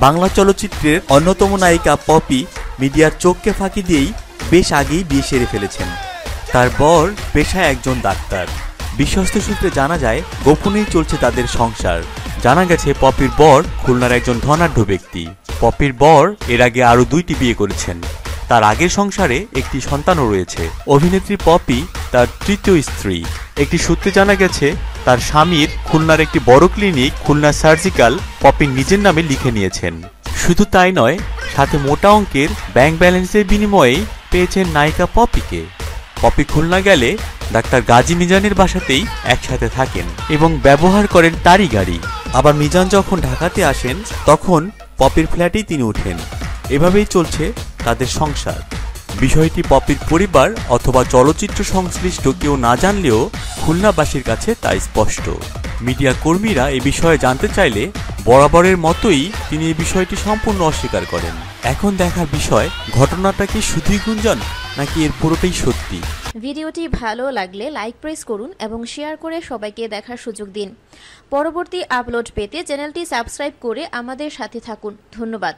বাংলা চলচ্চিত্রের অন্যতম নায়িকা পপি মিডিয়ার চোখকে ফাঁকি দিয়েই বেশ আগেই বিয়ে সেরে ফেলেছেন। তার বর পেশায় একজন ডাক্তার। বিশ্বস্ত সূত্রে জানা যায় গোপনেই চলছে তাদের সংসার। জানা গেছে পপির বর খুলনার একজন ধনাঢ্য ব্যক্তি। পপির বর এর আগে আরও 2টি বিয়ে করেছেন। তার আগের সংসারে একটি সন্তানও রয়েছে। অভিনেত্রী পপি তার 3য় স্ত্রী। একটি সূত্রে জানা গেছে তার স্বামীর খুলনার একটি বড় ক্লিনিক খুলনা সার্জিক্যাল পপির নিজের নামে লিখে নিয়েছেন। শুধু তাই নয়, সাথে মোটা অঙ্কের ব্যাংক ব্যালেন্সের বিনিময়েই পেয়েছেন নায়িকা পপিকে। পপি খুলনা গেলে ডাক্তার গাজী মিজানের বাসাতেই একসাথে থাকেন এবং ব্যবহার করেন তারই গাড়ি। আবার মিজান যখন ঢাকাতে আসেন তখন পপির ফ্ল্যাটেই তিনি ওঠেন। এভাবেই চলছে তাদের সংসার। বিষয়টি পপির পরিবার অথবা চলচ্চিত্র সংশ্লিষ্ট কেউ না জানলেও খুলনাবাসীর কাছে তা স্পষ্ট। মিডিয়া কর্মীরা এ বিষয়ে জানতে চাইলে বরাবরের মতোই তিনি এই বিষয়টি সম্পূর্ণ অস্বীকার করেন। এখন দেখার বিষয়, ঘটনাটা কি শুধুই গুঞ্জন নাকি এর পুরোটাই সত্যি। ভিডিওটি ভালো লাগলে লাইক প্রেস করুন এবং শেয়ার করে সবাইকে দেখার সুযোগ দিন। পরবর্তী আপলোড পেতে চ্যানেলটি সাবস্ক্রাইব করে আমাদের সাথে থাকুন। ধন্যবাদ।